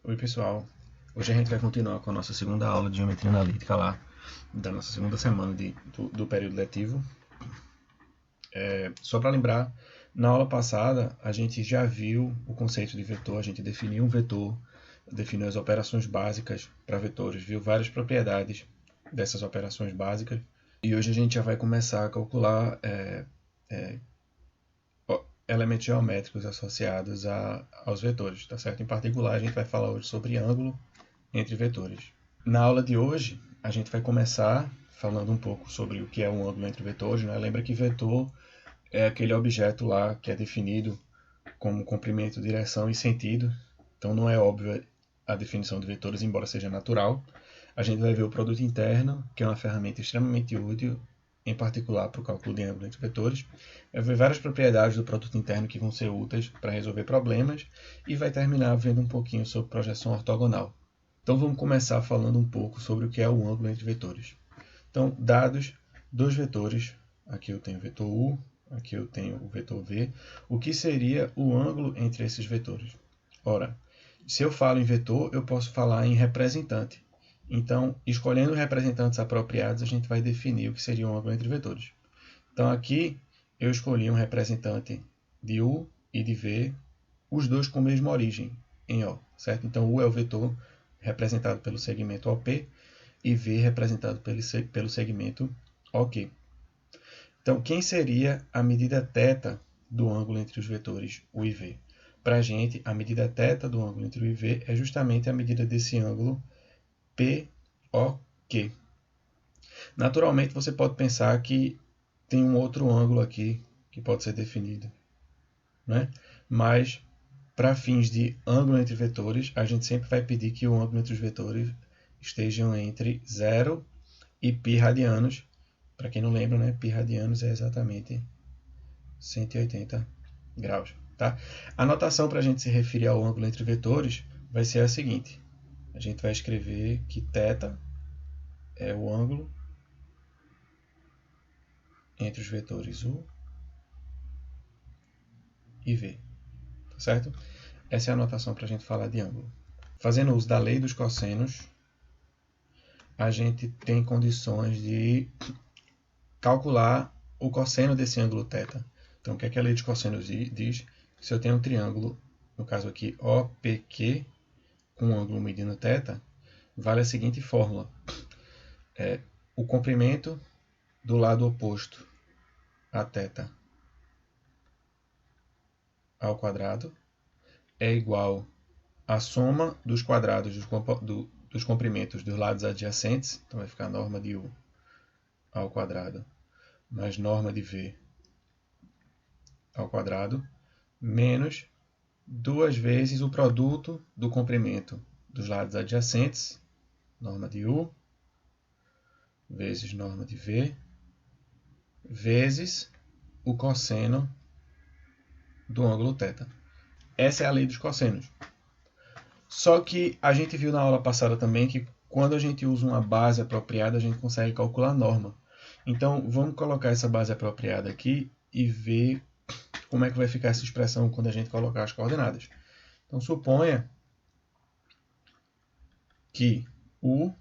Oi pessoal, hoje a gente vai continuar com a nossa segunda aula de Geometria Analítica lá, da nossa segunda semana do período letivo. Só para lembrar, na aula passada a gente já viu o conceito de vetor, a gente definiu um vetor, definiu as operações básicas para vetores, viu várias propriedades dessas operações básicas, e hoje a gente já vai começar a calcular elementos geométricos associados aos vetores, tá certo? Em particular, a gente vai falar hoje sobre ângulo entre vetores. Na aula de hoje, a gente vai começar falando um pouco sobre o que é um ângulo entre vetores, né? Lembra que vetor é aquele objeto lá que é definido como comprimento, direção e sentido. Então não é óbvia a definição de vetores, embora seja natural. A gente vai ver o produto interno, que é uma ferramenta extremamente útil, em particular para o cálculo de ângulo entre vetores. Vai ver várias propriedades do produto interno que vão ser úteis para resolver problemas e vai terminar vendo um pouquinho sobre projeção ortogonal. Então vamos começar falando um pouco sobre o que é o ângulo entre vetores. Então, dados dois vetores, aqui eu tenho o vetor U, aqui eu tenho o vetor V, o que seria o ângulo entre esses vetores? Ora, se eu falo em vetor, eu posso falar em representante. Então, escolhendo representantes apropriados, a gente vai definir o que seria um ângulo entre vetores. Então, aqui eu escolhi um representante de U e de V, os dois com a mesma origem, em O, certo? Então, U é o vetor representado pelo segmento OP e V representado pelo segmento OK. Então, quem seria a medida θ do ângulo entre os vetores U e V? Para a gente, a medida θ do ângulo entre U e V é justamente a medida desse ângulo POQ. Naturalmente, você pode pensar que tem um outro ângulo aqui que pode ser definido, né? Mas, para fins de ângulo entre vetores, a gente sempre vai pedir que o ângulo entre os vetores estejam entre 0 e π radianos. Para quem não lembra, né, π radianos é exatamente 180 graus. Tá? A notação para a gente se referir ao ângulo entre vetores vai ser a seguinte. A gente vai escrever que θ é o ângulo entre os vetores U e V. Tá certo? Essa é a notação para a gente falar de ângulo. Fazendo uso da lei dos cossenos, a gente tem condições de calcular o cosseno desse ângulo θ. Então, o que é que a lei dos cossenos diz? Se eu tenho um triângulo, no caso aqui OPQ, com um ângulo medindo θ, vale a seguinte fórmula. O comprimento do lado oposto a θ ao quadrado é igual à soma dos quadrados dos comprimentos dos lados adjacentes, então vai ficar a norma de U ao quadrado mais norma de V ao quadrado, menos duas vezes o produto do comprimento dos lados adjacentes, norma de U, vezes norma de V, vezes o cosseno do ângulo θ. Essa é a lei dos cossenos. Só que a gente viu na aula passada também que quando a gente usa uma base apropriada, a gente consegue calcular a norma. Então, vamos colocar essa base apropriada aqui e ver como é que vai ficar essa expressão quando a gente colocar as coordenadas. Então, suponha que U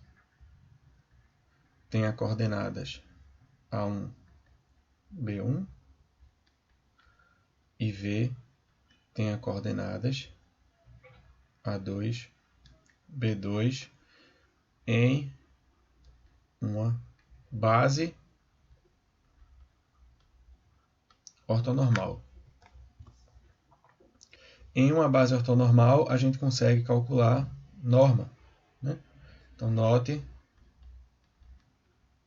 tenha coordenadas A1, B1 e V tenha coordenadas A2, B2 em uma base ortonormal. Em uma base ortonormal, a gente consegue calcular norma, né? Então, note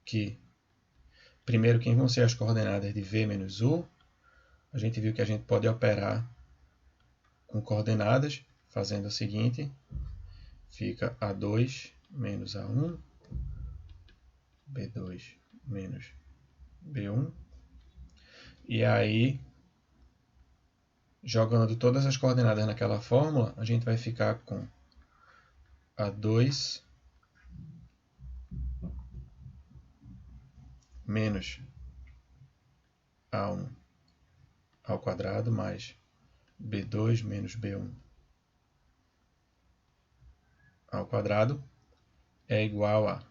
que, primeiro, quem vão ser as coordenadas de V menos U? A gente viu que a gente pode operar com coordenadas, fazendo o seguinte, fica A2 menos A1, B2 menos B1, e aí, jogando todas as coordenadas naquela fórmula, a gente vai ficar com A2 menos A1 ao quadrado mais B2 menos B1 ao quadrado é igual a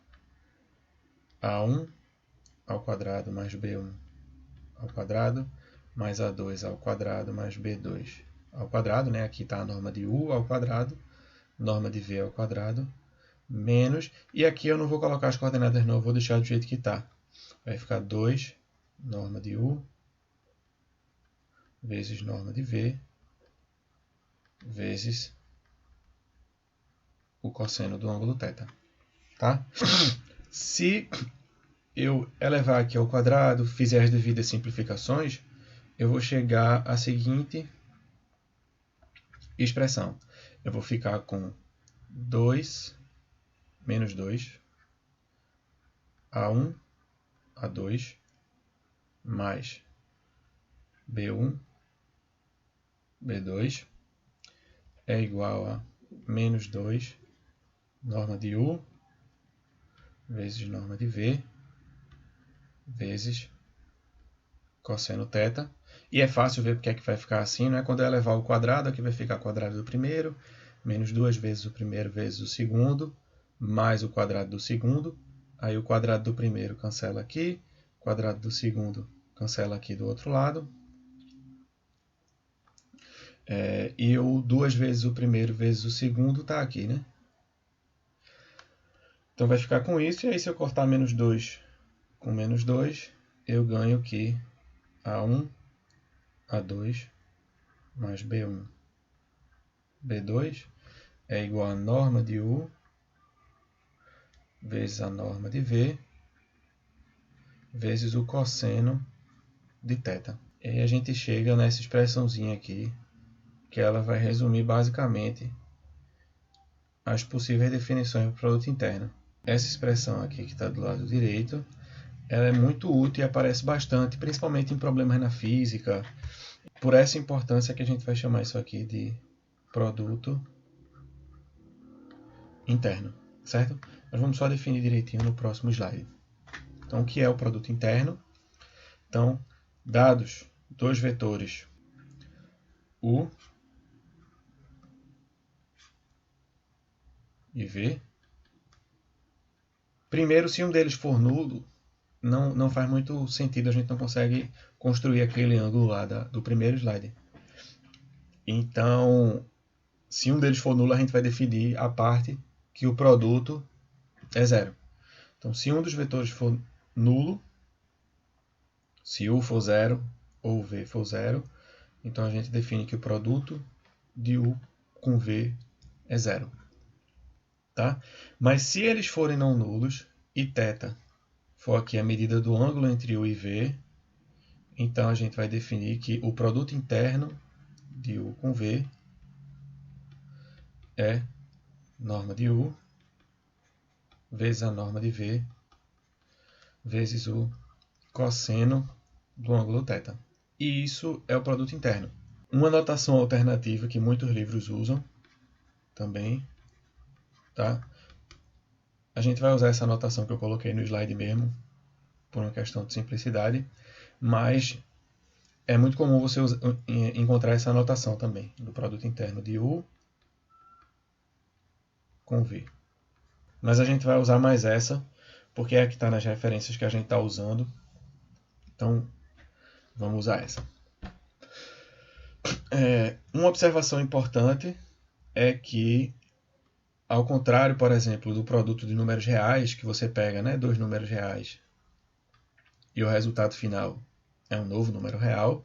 A1 ao quadrado mais B1 ao quadrado mais A2 ao quadrado mais B2 ao quadrado, né? Aqui está a norma de U ao quadrado, norma de V ao quadrado, menos, e aqui eu não vou colocar as coordenadas não, eu vou deixar do jeito que está. Vai ficar 2, norma de U, vezes norma de V, vezes o cosseno do ângulo θ. Tá? Se eu elevar aqui ao quadrado, fizer as devidas simplificações, eu vou chegar à seguinte expressão. Eu vou ficar com 2 menos 2, A1, A2, mais B1, B2, é igual a menos 2, norma de U, vezes norma de V, vezes cosseno θ. E é fácil ver porque é que vai ficar assim, não é? Quando eu elevar ao quadrado, aqui vai ficar quadrado do primeiro, menos 2 vezes o primeiro vezes o segundo, mais o quadrado do segundo. Aí o quadrado do primeiro cancela aqui, o quadrado do segundo cancela aqui do outro lado. E o 2 vezes o primeiro vezes o segundo está aqui, né? Então vai ficar com isso, e aí se eu cortar menos 2 com menos 2, eu ganho que A1, A2, mais B1, B2 é igual a norma de U vezes a norma de V vezes o cosseno de θ. E aí a gente chega nessa expressãozinha aqui, que ela vai resumir basicamente as possíveis definições do produto interno. Essa expressão aqui que está do lado direito, ela é muito útil e aparece bastante, principalmente em problemas na física, por essa importância que a gente vai chamar isso aqui de produto interno, certo? Nós vamos só definir direitinho no próximo slide. Então, o que é o produto interno? Então, dados dois vetores U e V. Primeiro, se um deles for nulo, não faz muito sentido, a gente não consegue construir aquele ângulo lá do primeiro slide. Então, se um deles for nulo, a gente vai definir a parte que o produto é zero. Então, se um dos vetores for nulo, se U for zero ou V for zero, então a gente define que o produto de U com V é zero. Tá? Mas se eles forem não nulos e θ for aqui a medida do ângulo entre U e V, então a gente vai definir que o produto interno de U com V é norma de U vezes a norma de V vezes o cosseno do ângulo θ. E isso é o produto interno. Uma notação alternativa que muitos livros usam também, tá? A gente vai usar essa notação que eu coloquei no slide mesmo, por uma questão de simplicidade, mas é muito comum você encontrar essa notação também, do produto interno de U com V. Mas a gente vai usar mais essa, porque é a que está nas referências que a gente está usando. Então, vamos usar essa. Uma observação importante é que, ao contrário, por exemplo, do produto de números reais, que você pega, né, dois números reais e o resultado final é um novo número real,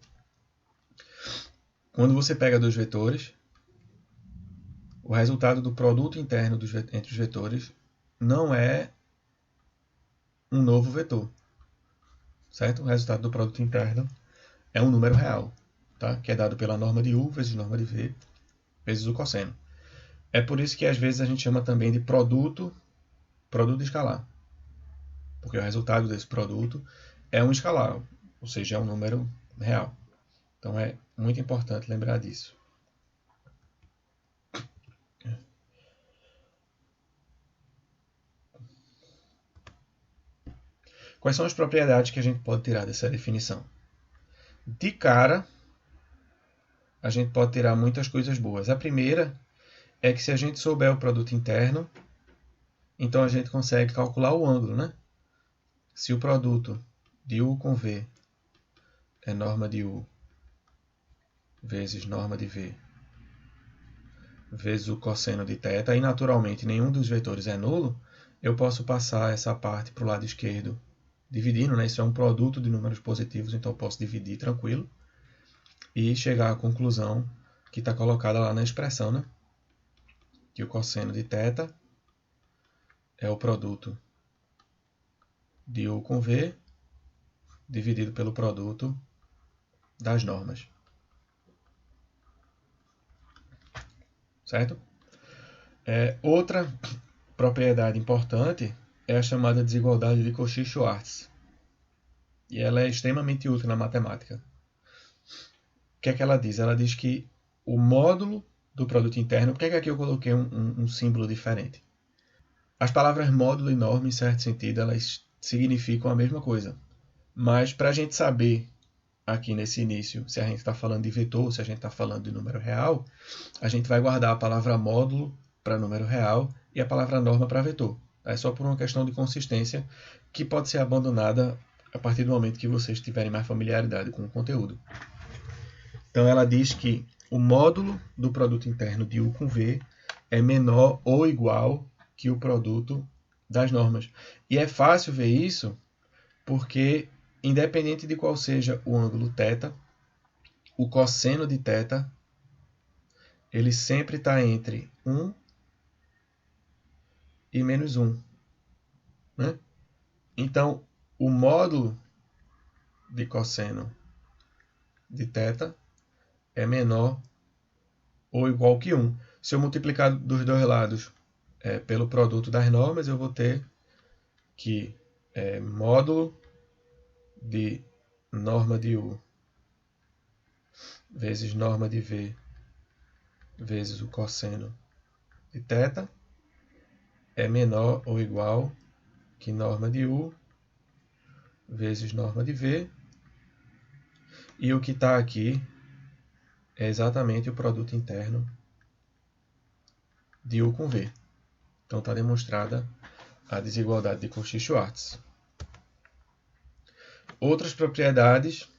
quando você pega dois vetores, o resultado do produto interno entre os vetores não é um novo vetor, certo? O resultado do produto interno é um número real, tá? Que é dado pela norma de U vezes norma de V vezes o cosseno. É por isso que às vezes a gente chama também de produto escalar, porque o resultado desse produto é um escalar, ou seja, é um número real. Então é muito importante lembrar disso. Quais são as propriedades que a gente pode tirar dessa definição? De cara, a gente pode tirar muitas coisas boas. A primeira é que se a gente souber o produto interno, então a gente consegue calcular o ângulo, né? Se o produto de U com V é norma de U vezes norma de V vezes o cosseno de θ, e naturalmente nenhum dos vetores é nulo, eu posso passar essa parte para o lado esquerdo dividindo, né? Isso é um produto de números positivos, então eu posso dividir tranquilo e chegar à conclusão que está colocada lá na expressão, né? Que o cosseno de θ é o produto de U com V dividido pelo produto das normas. Certo? Outra propriedade importante é a chamada desigualdade de Cauchy-Schwarz. E ela é extremamente útil na matemática. O que é que ela diz? Ela diz que o módulo do produto interno... Por que é que aqui eu coloquei um símbolo diferente? As palavras módulo e norma, em certo sentido, elas significam a mesma coisa. Mas para a gente saber aqui nesse início se a gente está falando de vetor ou se a gente está falando de número real, a gente vai guardar a palavra módulo para número real e a palavra norma para vetor. É só por uma questão de consistência que pode ser abandonada a partir do momento que vocês tiverem mais familiaridade com o conteúdo. Então ela diz que o módulo do produto interno de U com V é menor ou igual que o produto das normas. E é fácil ver isso porque, independente de qual seja o ângulo θ, o cosseno de θ ele sempre está entre 1 e menos 1. Né? Então, o módulo de cosseno de θ é menor ou igual que 1. Se eu multiplicar dos dois lados pelo produto das normas, eu vou ter que módulo de norma de U vezes norma de V vezes o cosseno de θ é menor ou igual que norma de U vezes norma de V. E o que está aqui é exatamente o produto interno de U com V. Então está demonstrada a desigualdade de Cauchy-Schwarz. Outras propriedades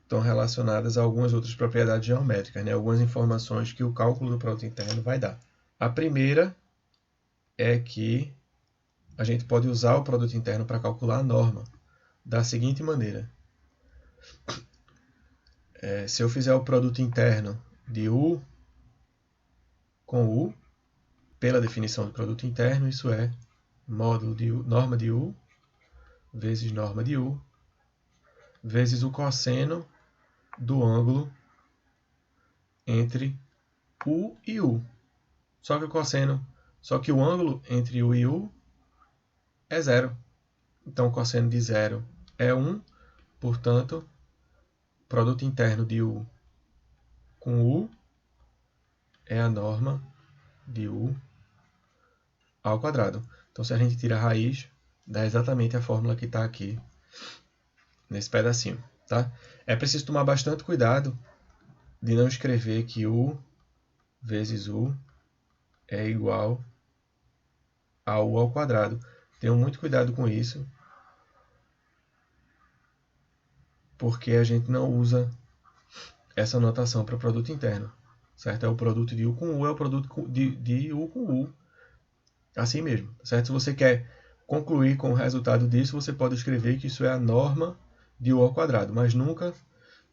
estão relacionadas a algumas outras propriedades geométricas, né? Algumas informações que o cálculo do produto interno vai dar. A primeira é que a gente pode usar o produto interno para calcular a norma da seguinte maneira. Se eu fizer o produto interno de U com U, pela definição do produto interno, isso é módulo de U, norma de U vezes norma de U vezes o cosseno do ângulo entre U e U. Só que o ângulo entre U e U é zero. Então o cosseno de zero é 1, portanto, produto interno de U com U é a norma de U ao quadrado. Então se a gente tira a raiz, dá exatamente a fórmula que está aqui nesse pedacinho. Tá? É preciso tomar bastante cuidado de não escrever que U vezes U é igual a U ao quadrado. Tenham muito cuidado com isso, porque a gente não usa essa notação para produto interno. Certo? É o produto de U com U, é o produto de U com U. Assim mesmo. Certo? Se você quer concluir com o resultado disso, você pode escrever que isso é a norma de U ao quadrado, mas nunca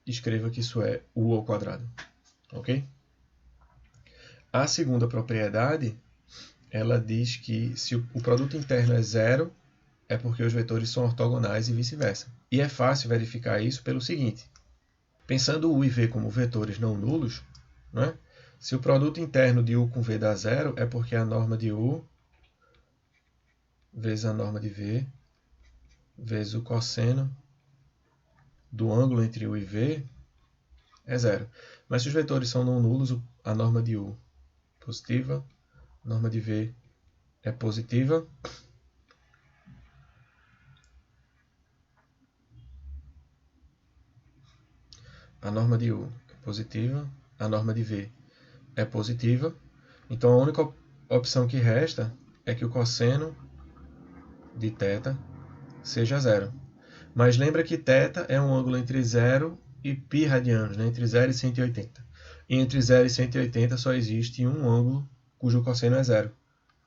escreva que isso é U ao quadrado. Ok? A segunda propriedade, ela diz que se o produto interno é zero, é porque os vetores são ortogonais e vice-versa. E é fácil verificar isso pelo seguinte. Pensando U e V como vetores não nulos, né? Se o produto interno de U com V dá zero, é porque a norma de U vezes a norma de V vezes o cosseno do ângulo entre U e V é zero. Mas se os vetores são não nulos, a norma de U é positiva, a norma de V é positiva. A norma de U é positiva, a norma de V é positiva. Então a única opção que resta é que o cosseno de θ seja zero. Mas lembra que θ é um ângulo entre 0 e π radianos, né? Entre 0 e 180. E entre 0 e 180 só existe um ângulo cujo cosseno é zero,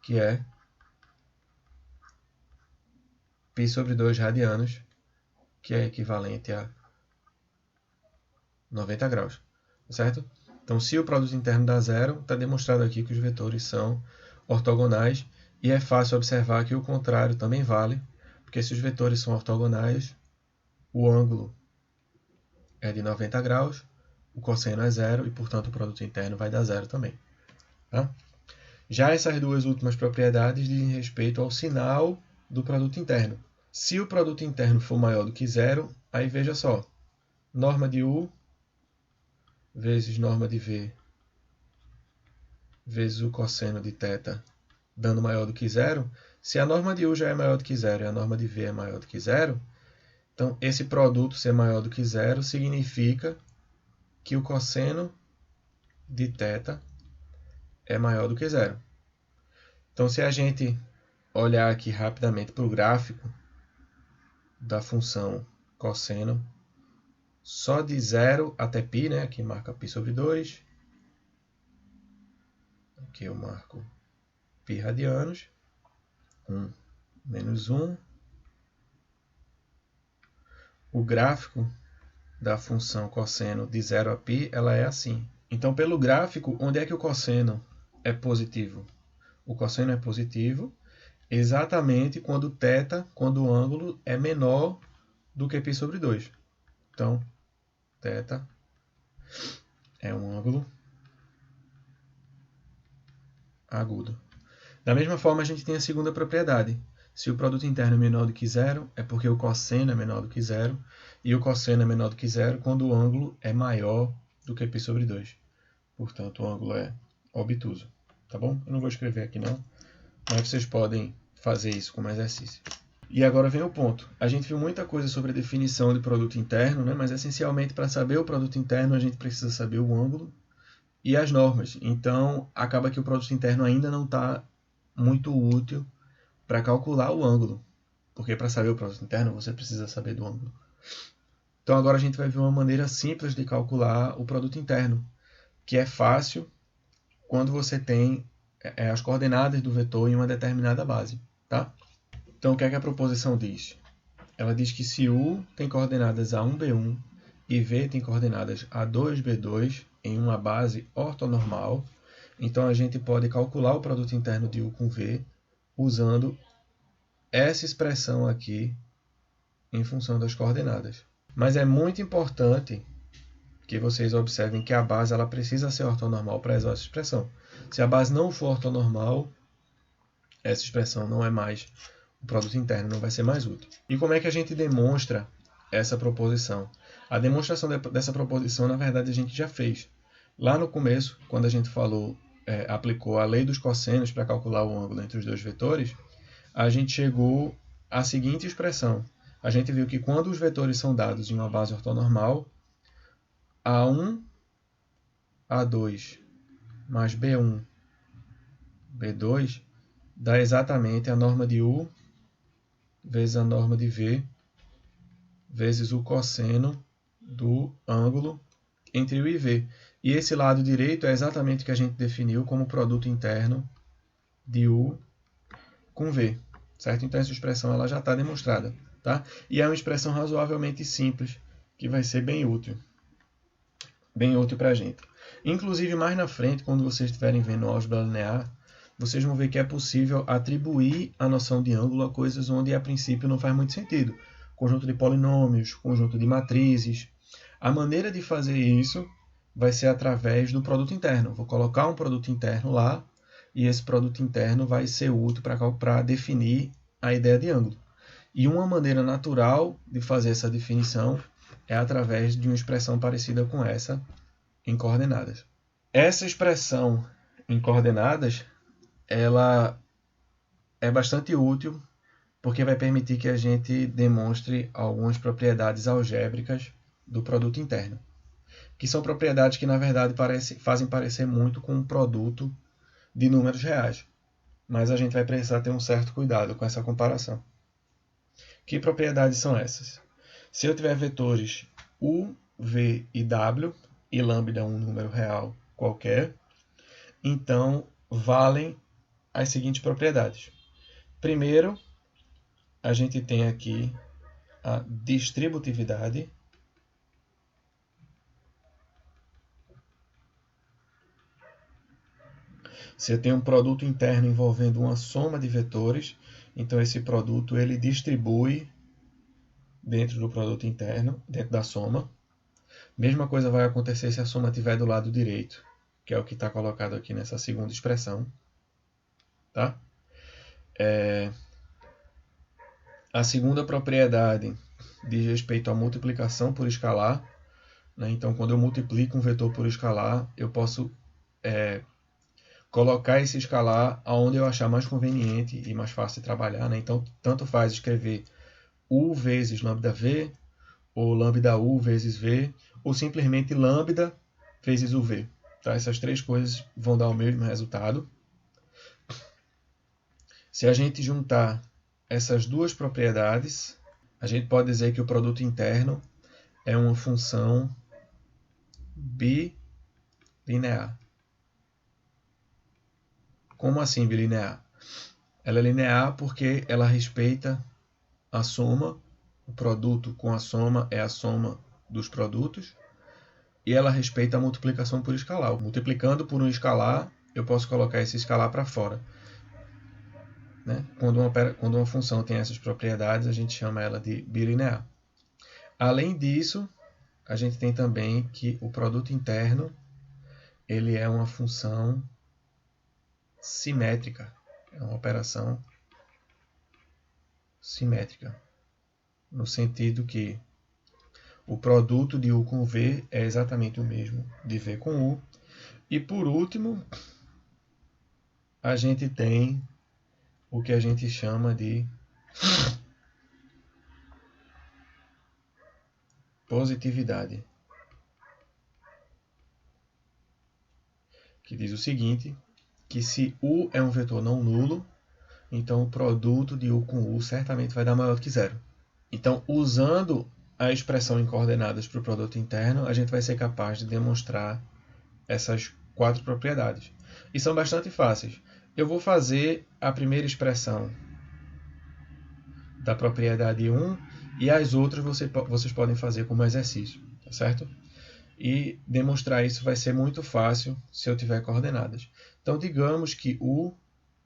que é π sobre 2 radianos, que é equivalente a 90 graus, certo? Então, se o produto interno dá zero, está demonstrado aqui que os vetores são ortogonais, e é fácil observar que o contrário também vale, porque se os vetores são ortogonais, o ângulo é de 90 graus, o cosseno é zero e, portanto, o produto interno vai dar zero também. Tá? Já essas duas últimas propriedades dizem respeito ao sinal do produto interno. Se o produto interno for maior do que zero, aí veja só, norma de U vezes norma de V vezes o cosseno de θ dando maior do que zero. Se a norma de U já é maior do que zero e a norma de V é maior do que zero, então esse produto ser maior do que zero significa que o cosseno de θ é maior do que zero. Então, se a gente olhar aqui rapidamente para o gráfico da função cosseno, só de 0 até π, né? Aqui marca π sobre 2. Aqui eu marco π radianos. 1 menos 1. O gráfico da função cosseno de 0 a π, ela é assim. Então, pelo gráfico, onde é que o cosseno é positivo? O cosseno é positivo exatamente quando quando o ângulo é menor do que π sobre 2. Então, θ é um ângulo agudo. Da mesma forma, a gente tem a segunda propriedade. Se o produto interno é menor do que zero, é porque o cosseno é menor do que zero, e o cosseno é menor do que zero quando o ângulo é maior do que π sobre 2. Portanto, o ângulo é obtuso. Tá bom? Eu não vou escrever aqui não, mas vocês podem fazer isso como exercício. E agora vem o ponto. A gente viu muita coisa sobre a definição de produto interno, né? Mas essencialmente para saber o produto interno a gente precisa saber o ângulo e as normas. Então acaba que o produto interno ainda não está muito útil para calcular o ângulo, porque para saber o produto interno você precisa saber do ângulo. Então agora a gente vai ver uma maneira simples de calcular o produto interno, que é fácil quando você tem as coordenadas do vetor em uma determinada base. Tá? Então, o que é que a proposição diz? Ela diz que se U tem coordenadas A1, B1 e V tem coordenadas A2, B2 em uma base ortonormal, então a gente pode calcular o produto interno de U com V usando essa expressão aqui em função das coordenadas. Mas é muito importante que vocês observem que a base ela precisa ser ortonormal para usar essa expressão. Se a base não for ortonormal, essa expressão não é mais, o produto interno não vai ser mais útil. E como é que a gente demonstra essa proposição? A demonstração dessa proposição, na verdade, a gente já fez. Lá no começo, quando a gente aplicou a lei dos cossenos para calcular o ângulo entre os dois vetores, a gente chegou à seguinte expressão. A gente viu que quando os vetores são dados em uma base ortonormal, A1, A2 mais B1, B2 dá exatamente a norma de U vezes a norma de V vezes o cosseno do ângulo entre U e V. E esse lado direito é exatamente o que a gente definiu como produto interno de U com V. Certo? Então essa expressão ela já está demonstrada. Tá? E é uma expressão razoavelmente simples, que vai ser bem útil para a gente. Inclusive, mais na frente, quando vocês estiverem vendo álgebra linear, vocês vão ver que é possível atribuir a noção de ângulo a coisas onde a princípio não faz muito sentido. Conjunto de polinômios, conjunto de matrizes. A maneira de fazer isso vai ser através do produto interno. Vou colocar um produto interno lá e esse produto interno vai ser útil para definir a ideia de ângulo. E uma maneira natural de fazer essa definição é através de uma expressão parecida com essa em coordenadas. Essa expressão em coordenadas ela é bastante útil porque vai permitir que a gente demonstre algumas propriedades algébricas do produto interno, que são propriedades que, na verdade, fazem parecer muito com um produto de números reais. Mas a gente vai precisar ter um certo cuidado com essa comparação. Que propriedades são essas? Se eu tiver vetores U, V e W, e lambda um número real qualquer, então valem as seguintes propriedades. Primeiro, a gente tem aqui a distributividade. Se eu tenho um produto interno envolvendo uma soma de vetores, então esse produto ele distribui dentro do produto interno, dentro da soma. Mesma coisa vai acontecer se a soma estiver do lado direito, que é o que está colocado aqui nessa segunda expressão. Tá? A segunda propriedade diz respeito à multiplicação por escalar. Né? Então, quando eu multiplico um vetor por escalar, eu posso colocar esse escalar aonde eu achar mais conveniente e mais fácil de trabalhar. Né? Então, tanto faz escrever U vezes lambda V, ou lambda U vezes V, ou simplesmente lambda vezes UV. Tá? Essas três coisas vão dar o mesmo resultado. Se a gente juntar essas duas propriedades, a gente pode dizer que o produto interno é uma função bilinear. Como assim bilinear? Ela é linear porque ela respeita a soma, o produto com a soma é a soma dos produtos, e ela respeita a multiplicação por escalar. Multiplicando por um escalar, eu posso colocar esse escalar para fora. Né? Quando uma função tem essas propriedades, a gente chama ela de bilinear. Além disso, a gente tem também que o produto interno ele é uma função simétrica. É uma operação simétrica. No sentido que o produto de U com V é exatamente o mesmo de V com U. E por último, a gente tem o que a gente chama de positividade, que diz o seguinte, que se U é um vetor não nulo, então o produto de U com U certamente vai dar maior do que zero. Então, usando a expressão em coordenadas para o produto interno, a gente vai ser capaz de demonstrar essas quatro propriedades. E são bastante fáceis. Eu vou fazer a primeira expressão da propriedade 1 e as outras vocês podem fazer como exercício, tá certo? E demonstrar isso vai ser muito fácil se eu tiver coordenadas. Então, digamos que U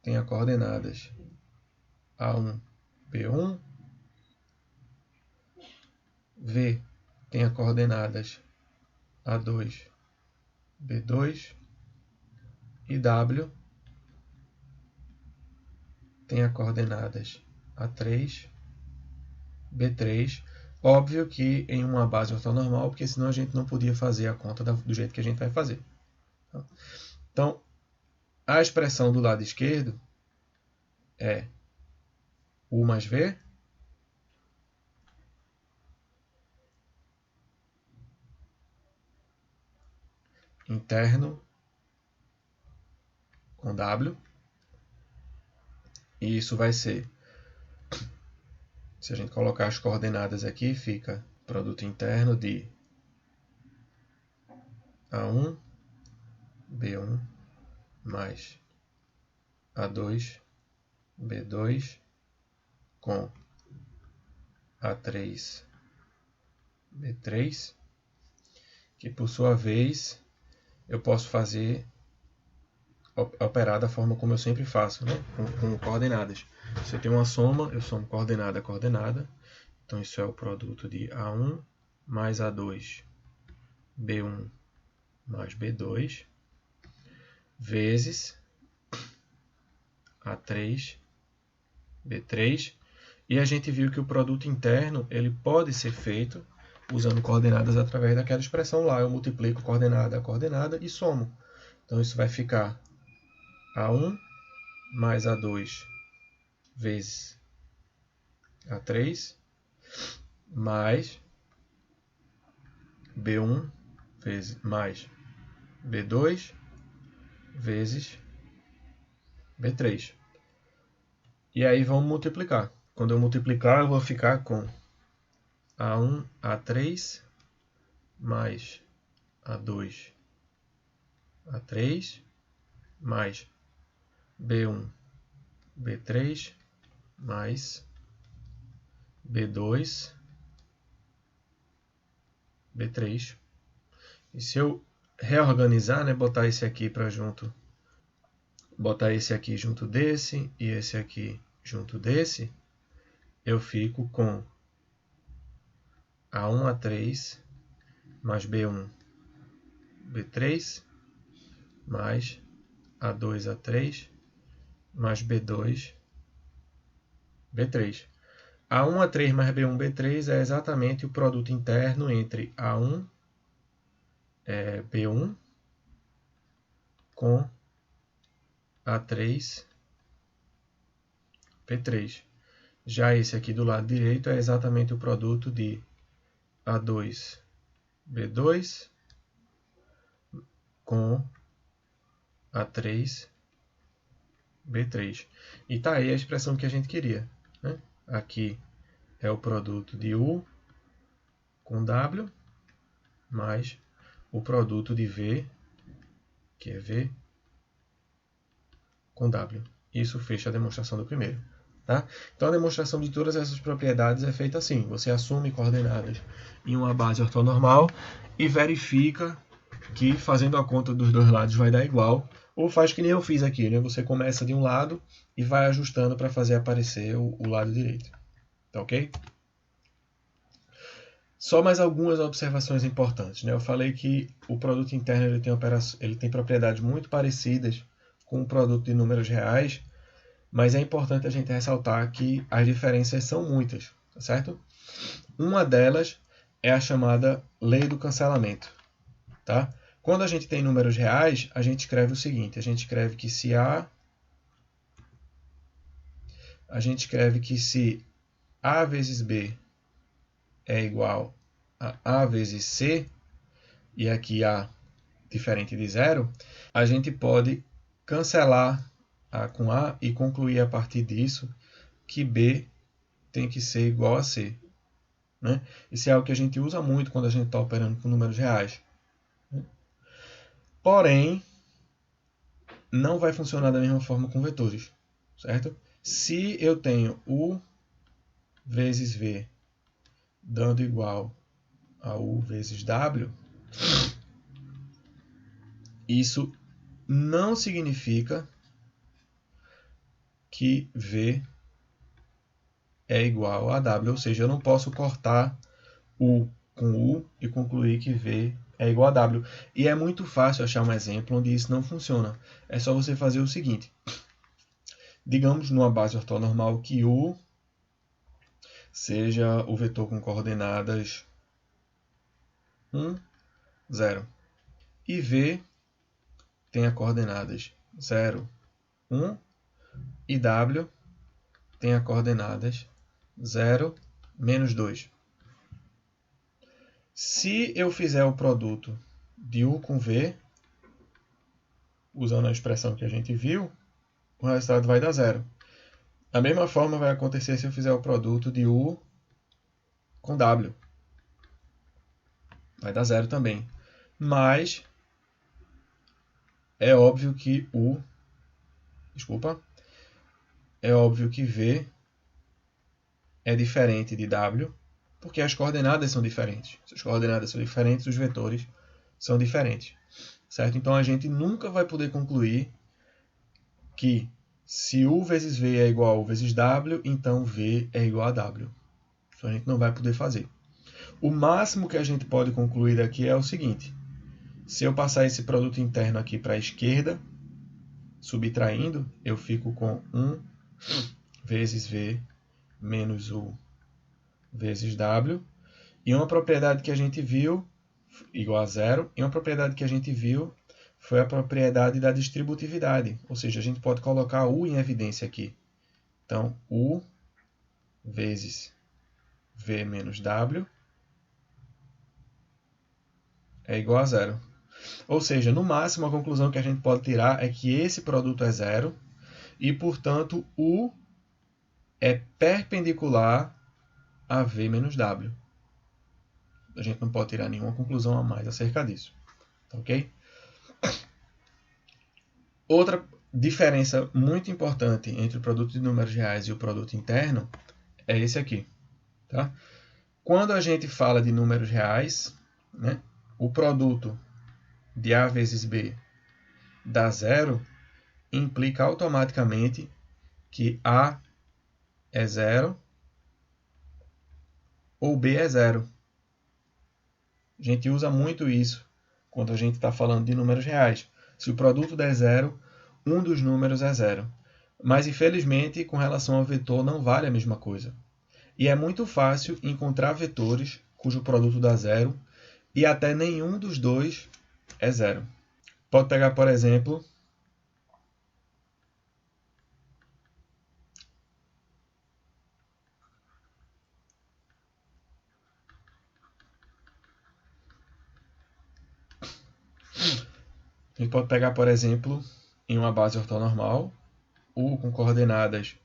tenha coordenadas A1, B1, V tenha coordenadas A2, B2 e W tenha coordenadas A3, B3. Óbvio que em uma base ortonormal, porque senão a gente não podia fazer a conta do jeito que a gente vai fazer. Então, a expressão do lado esquerdo é U mais V interno com W. E isso vai ser, se a gente colocar as coordenadas aqui, fica produto interno de A1, B1 mais A2, B2 com A3, B3, que por sua vez eu posso operar da forma como eu sempre faço, né? com coordenadas. Se eu tenho uma soma, eu somo coordenada a coordenada. Então isso é o produto de A1 mais A2, B1 mais B2, vezes A3, B3. E a gente viu que o produto interno ele pode ser feito usando coordenadas através daquela expressão lá. Eu multiplico coordenada a coordenada e somo. Então isso vai ficar A1 mais A2 vezes A3 mais B1 vezes mais B2 vezes B3. E aí vamos multiplicar. Quando eu multiplicar, eu vou ficar com A1, A3, mais A2, A3, mais B1, B3, mais B2, B3. E se eu reorganizar, né, botar esse aqui para junto, botar esse aqui junto desse e esse aqui junto desse, eu fico com A1, A3, mais B1, B3, mais A2, A3, mais B2, B3. A1, A3 mais B1, B3 é exatamente o produto interno entre A1, B1, com A3, B3. Já esse aqui do lado direito é exatamente o produto de A2, B2, com A3, B3. E tá aí a expressão que a gente queria, né? Aqui é o produto de U com W, mais o produto de V, que é V, com W. Isso fecha a demonstração do primeiro. Tá? Então a demonstração de todas essas propriedades é feita assim. Você assume coordenadas em uma base ortonormal e verifica que fazendo a conta dos dois lados vai dar igual. Ou faz que nem eu fiz aqui, né? Você começa de um lado e vai ajustando para fazer aparecer o lado direito. Tá ok? Só mais algumas observações importantes, né? Eu falei que o produto interno ele tem propriedades muito parecidas com o produto de números reais, mas é importante a gente ressaltar que as diferenças são muitas, tá certo? Uma delas é a chamada lei do cancelamento, tá? Quando a gente tem números reais, a gente escreve o seguinte, a gente escreve que se A vezes B é igual a A vezes C, e aqui A diferente de zero, a gente pode cancelar A com A e concluir a partir disso que B tem que ser igual a C. Né? Isso é algo que a gente usa muito quando a gente está operando com números reais. Porém, não vai funcionar da mesma forma com vetores. Certo? Se eu tenho U vezes V dando igual a U vezes W, isso não significa que V é igual a W, ou seja, eu não posso cortar U com U e concluir que V é igual a W. E é muito fácil achar um exemplo onde isso não funciona. É só você fazer o seguinte. Digamos numa base ortonormal que U seja o vetor com coordenadas 1, 0. E V tenha coordenadas 0, 1 e W tenha coordenadas 0, menos 2. Se eu fizer o produto de U com V, usando a expressão que a gente viu, o resultado vai dar 0. Da mesma forma vai acontecer se eu fizer o produto de U com W. Vai dar 0 também. Mas é óbvio que é óbvio que V é diferente de W, porque as coordenadas são diferentes. Se as coordenadas são diferentes, os vetores são diferentes. Certo? Então a gente nunca vai poder concluir que se U vezes V é igual a U vezes W, então V é igual a W. Isso a gente não vai poder fazer. O máximo que a gente pode concluir aqui é o seguinte. Se eu passar esse produto interno aqui para a esquerda, subtraindo, eu fico com 1 vezes V menos U vezes W. E uma propriedade que a gente viu, igual a 0, e uma propriedade que a gente viu foi a propriedade da distributividade. Ou seja, a gente pode colocar U em evidência aqui. Então, U vezes V menos W é igual a 0. Ou seja, no máximo, a conclusão que a gente pode tirar é que esse produto é 0 e, portanto, U é perpendicular a V menos W. A gente não pode tirar nenhuma conclusão a mais acerca disso. Ok? Outra diferença muito importante entre o produto de números reais e o produto interno é esse aqui. Tá? Quando a gente fala de números reais, né, o produto de A vezes B dá zero, implica automaticamente que A é zero ou B é zero. A gente usa muito isso quando a gente está falando de números reais. Se o produto der zero, um dos números é zero. Mas, infelizmente, com relação ao vetor, não vale a mesma coisa. E é muito fácil encontrar vetores cujo produto dá zero e até nenhum dos dois é zero. Pode pegar, por exemplo, em uma base ortonormal, U com coordenadas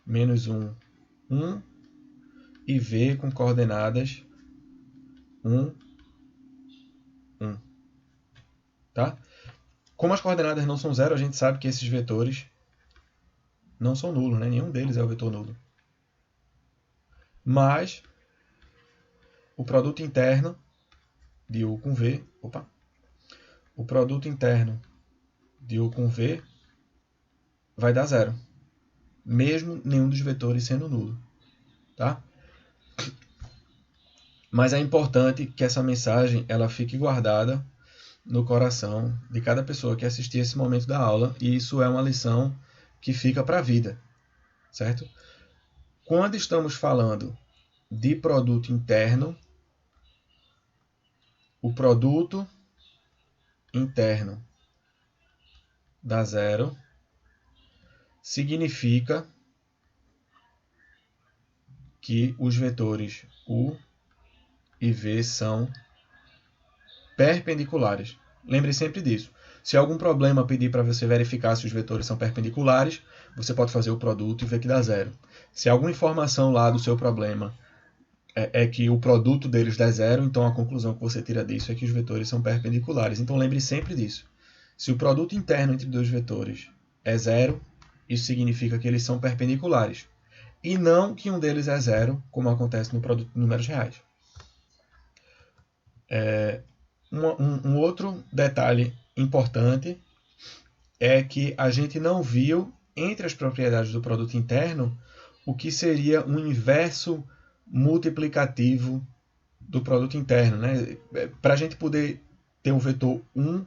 menos 1, 1 e V com coordenadas 1, 1. Tá? Como as coordenadas não são zero, a gente sabe que esses vetores não são nulos, né? Nenhum deles é o vetor nulo. Mas o produto interno de U com V, o produto interno de U com V vai dar zero, mesmo nenhum dos vetores sendo nulo. Tá? Mas é importante que essa mensagem ela fique guardada no coração de cada pessoa que assistir esse momento da aula, e isso é uma lição que fica para a vida, certo? Quando estamos falando de produto interno, o produto interno dá zero, significa que os vetores U e V são perpendiculares. Lembre sempre disso. Se algum problema pedir para você verificar se os vetores são perpendiculares, você pode fazer o produto e ver que dá zero. Se alguma informação lá do seu problema é que o produto deles dá zero, então a conclusão que você tira disso é que os vetores são perpendiculares. Então lembre sempre disso. Se o produto interno entre dois vetores é zero, isso significa que eles são perpendiculares. E não que um deles é zero, como acontece no produto de números reais. Um outro detalhe importante é que a gente não viu entre as propriedades do produto interno o que seria um inverso multiplicativo do produto interno. Né? Para a gente poder ter um vetor 1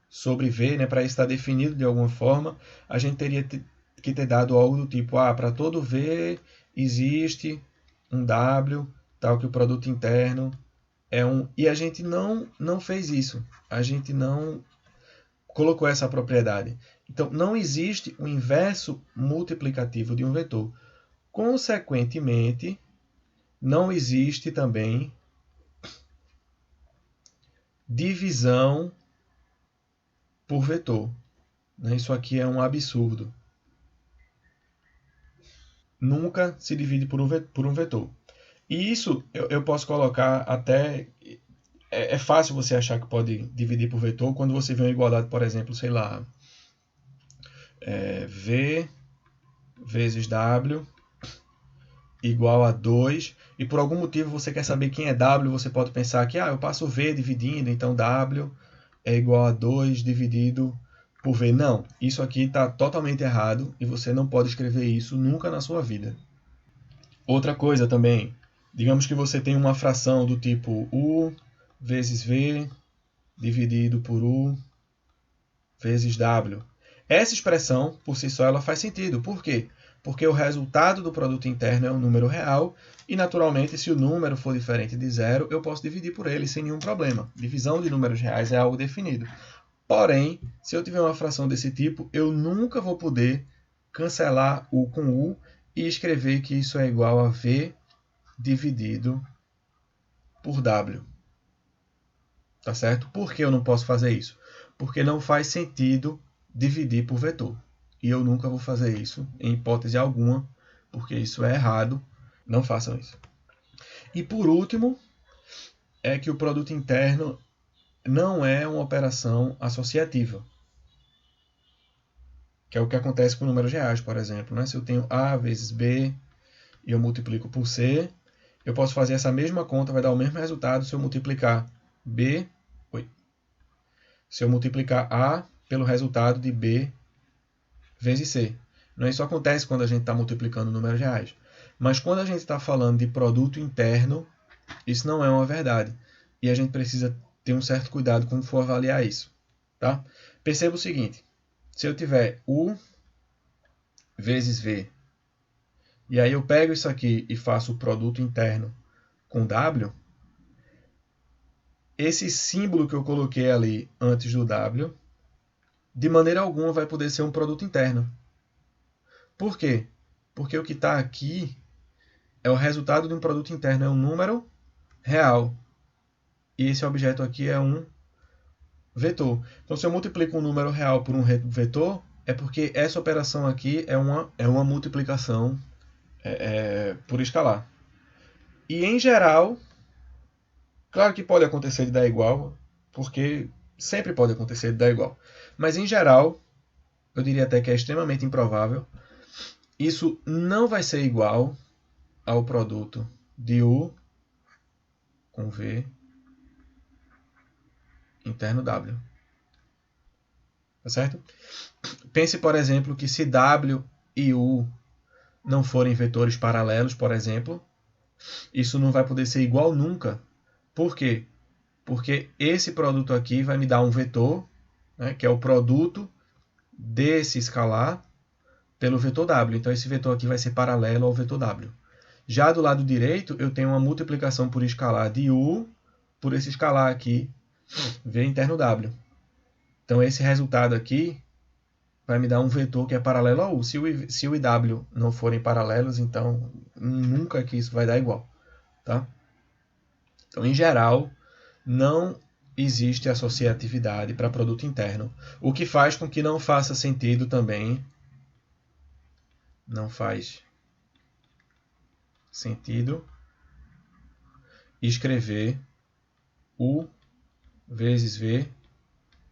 sobre V, né, para estar definido de alguma forma, a gente teria que ter dado algo do tipo, para todo V existe um W, tal que o produto interno é um... E a gente não fez isso. A gente não colocou essa propriedade. Então, não existe o inverso multiplicativo de um vetor. Consequentemente, não existe também divisão por vetor. Isso aqui é um absurdo. Nunca se divide por um vetor. E isso eu posso colocar até... É fácil você achar que pode dividir por vetor quando você vê uma igualdade, por exemplo, sei lá, V vezes W igual a 2, e por algum motivo você quer saber quem é W, você pode pensar que eu passo V dividindo, então W é igual a 2 dividido por V. Não, isso aqui está totalmente errado e você não pode escrever isso nunca na sua vida. Outra coisa também, digamos que você tem uma fração do tipo U vezes V dividido por U vezes W. Essa expressão, por si só, ela faz sentido. Por quê? Porque o resultado do produto interno é um número real e, naturalmente, se o número for diferente de zero, eu posso dividir por ele sem nenhum problema. Divisão de números reais é algo definido. Porém, se eu tiver uma fração desse tipo, eu nunca vou poder cancelar U com U e escrever que isso é igual a V dividido por W. Tá certo? Por que eu não posso fazer isso? Porque não faz sentido dividir por vetor. e eu nunca vou fazer isso, em hipótese alguma, porque isso é errado. Não façam isso. E por último, é que o produto interno não é uma operação associativa, que é o que acontece com números reais, por exemplo. Né? Se eu tenho A vezes B e eu multiplico por C, eu posso fazer essa mesma conta, vai dar o mesmo resultado se eu multiplicar B, se eu multiplicar A pelo resultado de B vezes C. Não, isso acontece quando a gente está multiplicando números reais. Mas quando a gente está falando de produto interno, isso não é uma verdade. E a gente precisa ter um certo cuidado quando for avaliar isso. Tá? Perceba o seguinte, se eu tiver U vezes V, e aí eu pego isso aqui e faço o produto interno com W, esse símbolo que eu coloquei ali antes do W, de maneira alguma vai poder ser um produto interno. Por quê? Porque o que está aqui é o resultado de um produto interno, é um número real. E esse objeto aqui é um vetor. Então, se eu multiplico um número real por um vetor, é porque essa operação aqui é uma multiplicação por escalar. E, em geral, claro que pode acontecer de dar igual, porque sempre pode acontecer de dar igual. Mas, em geral, eu diria até que é extremamente improvável, isso não vai ser igual ao produto de U com V interno W. Tá certo? Pense, por exemplo, que se W e U não forem vetores paralelos, por exemplo, isso não vai poder ser igual nunca. Por quê? Porque esse produto aqui vai me dar um vetor, né, que é o produto desse escalar pelo vetor W. Então, esse vetor aqui vai ser paralelo ao vetor W. Já do lado direito, eu tenho uma multiplicação por escalar de U por esse escalar aqui, V interno W. Então, esse resultado aqui vai me dar um vetor que é paralelo a U. Se o e W não forem paralelos, então nunca que isso vai dar igual. Tá? Então, em geral, não existe associatividade para produto interno, o que faz com que não faça sentido também, não faz sentido escrever U vezes V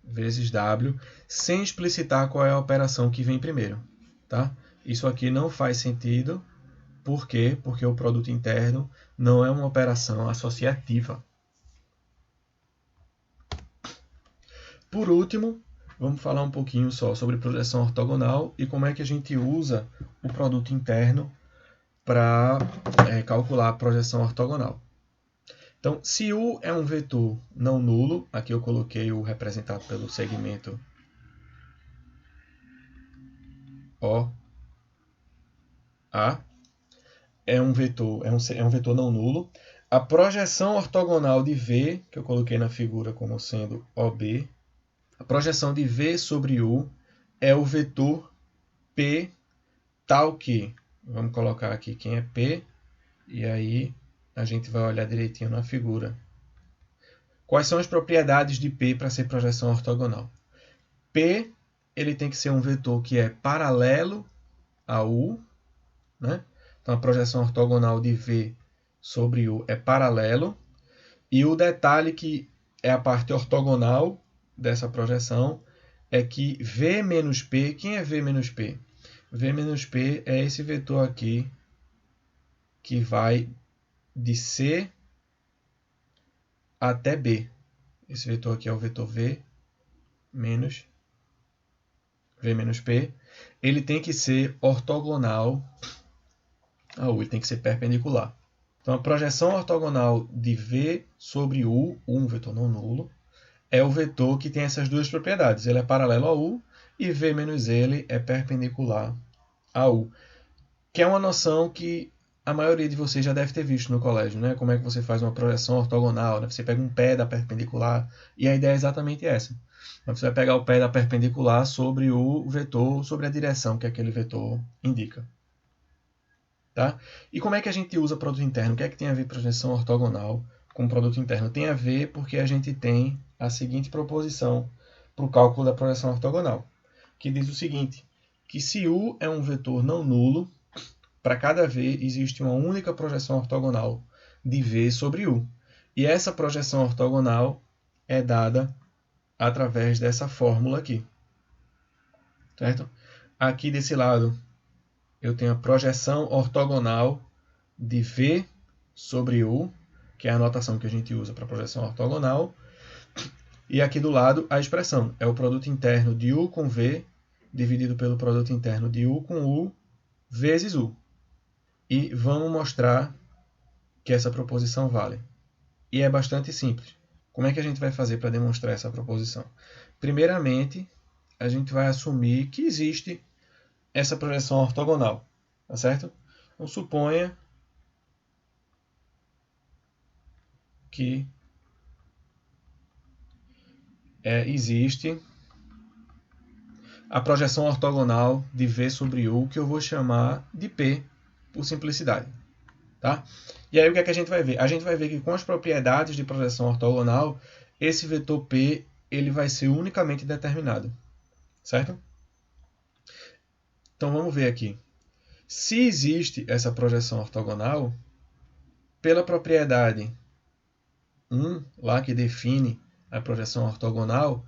vezes W sem explicitar qual é a operação que vem primeiro. Tá? Isso aqui não faz sentido. Por quê? Porque o produto interno não é uma operação associativa. Por último, vamos falar um pouquinho só sobre projeção ortogonal e como é que a gente usa o produto interno para calcular a projeção ortogonal. Então, se U é um vetor não nulo, aqui eu coloquei o representado pelo segmento OA, é um vetor não nulo. A projeção ortogonal de V, que eu coloquei na figura como sendo OB, a projeção de V sobre U é o vetor P tal que, vamos colocar aqui quem é P, e aí a gente vai olhar direitinho na figura. Quais são as propriedades de P para ser projeção ortogonal? P ele tem que ser um vetor que é paralelo a U, né? Então a projeção ortogonal de V sobre U é paralelo, e o detalhe que é a parte ortogonal dessa projeção é que V menos P, quem é V menos P? V menos P é esse vetor aqui que vai de C até B. Esse vetor aqui é o vetor V menos P. Ele tem que ser ortogonal a U, ele tem que ser perpendicular. Então, a projeção ortogonal de V sobre U, um vetor não nulo, é o vetor que tem essas duas propriedades. Ele é paralelo a U e V menos ele é perpendicular a U. Que é uma noção que a maioria de vocês já deve ter visto no colégio, né? Como é que você faz uma projeção ortogonal, né? Você pega um pé da perpendicular e a ideia é exatamente essa. Você vai pegar o pé da perpendicular sobre o vetor, sobre a direção que aquele vetor indica. Tá? E como é que a gente usa produto interno? O que é que tem a ver projeção ortogonal com produto interno? Tem a ver porque a gente tem a seguinte proposição para o cálculo da projeção ortogonal, que diz o seguinte, que se U é um vetor não nulo, para cada V existe uma única projeção ortogonal de V sobre U. E essa projeção ortogonal é dada através dessa fórmula aqui. Certo? Aqui desse lado eu tenho a projeção ortogonal de V sobre U, que é a notação que a gente usa para projeção ortogonal. E aqui do lado a expressão é o produto interno de U com V dividido pelo produto interno de U com U vezes U. E vamos mostrar que essa proposição vale. E é bastante simples. Como é que a gente vai fazer para demonstrar essa proposição? Primeiramente, a gente vai assumir que existe essa projeção ortogonal, tá certo? Então, suponha que existe a projeção ortogonal de V sobre U, que eu vou chamar de P, por simplicidade. Tá? E aí o que é que a gente vai ver? A gente vai ver que com as propriedades de projeção ortogonal, esse vetor P ele vai ser unicamente determinado. Certo? Então vamos ver aqui. Se existe essa projeção ortogonal, pela propriedade 1, lá que define a projeção ortogonal,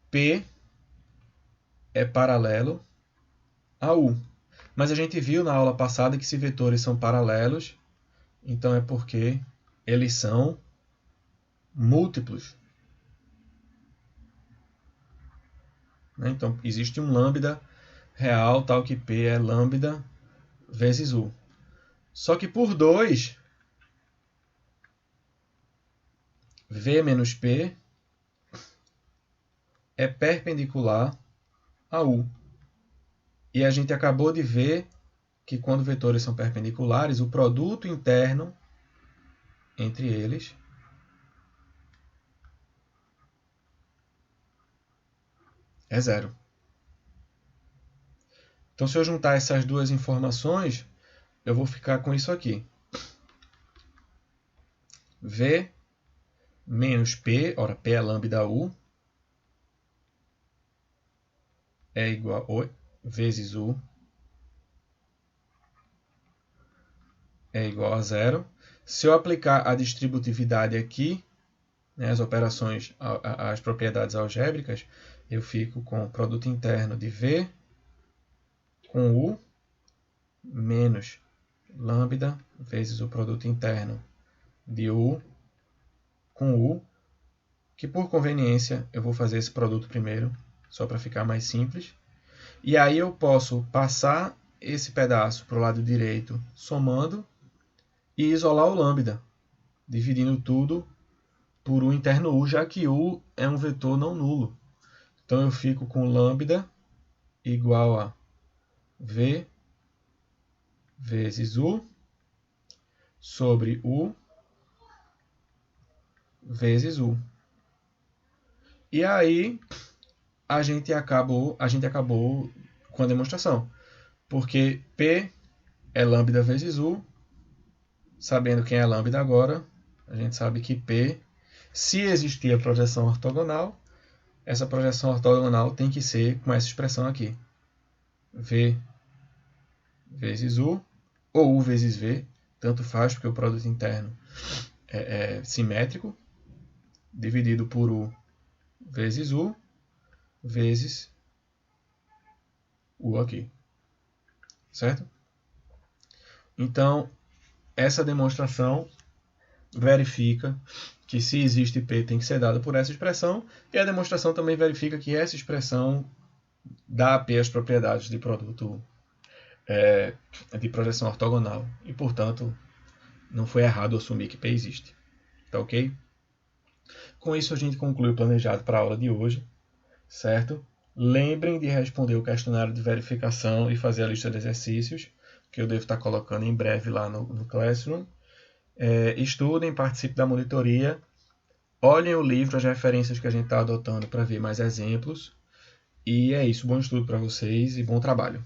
P é paralelo a U. Mas a gente viu na aula passada que se vetores são paralelos, então é porque eles são múltiplos. Então existe um lambda real, tal que P é lambda vezes U. Só que por 2, V menos P é perpendicular a U. E a gente acabou de ver que quando vetores são perpendiculares, o produto interno entre eles é zero. Então, se eu juntar essas duas informações, eu vou ficar com isso aqui. V menos P, ora, P é lambda U, é igual a vezes U é igual a zero. Se eu aplicar a distributividade aqui, né, as operações, as propriedades algébricas, eu fico com o produto interno de V com U menos lambda vezes o produto interno de U com U, que por conveniência eu vou fazer esse produto primeiro, só para ficar mais simples. E aí eu posso passar esse pedaço para o lado direito somando e isolar o lambda, dividindo tudo por U interno U, já que U é um vetor não nulo. Então eu fico com lambda igual a V vezes U sobre U vezes U. E aí a gente acabou com a demonstração. Porque P é lambda vezes U. Sabendo quem é lambda agora, a gente sabe que P, se existir a projeção ortogonal, essa projeção ortogonal tem que ser com essa expressão aqui. V vezes U, ou U vezes V, tanto faz, porque o produto interno é simétrico, dividido por U vezes U, vezes U aqui. Certo? Então, essa demonstração verifica que se existe P tem que ser dada por essa expressão, e a demonstração também verifica que essa expressão dá a P as propriedades de produto de projeção ortogonal, e portanto não foi errado assumir que P existe. Tá ok? Com isso a gente conclui o planejado para a aula de hoje, certo? Lembrem de responder o questionário de verificação e fazer a lista de exercícios, que eu devo estar colocando em breve lá no Classroom. Estudem, participem da monitoria, olhem o livro, as referências que a gente está adotando para ver mais exemplos. E é isso, bom estudo para vocês e bom trabalho.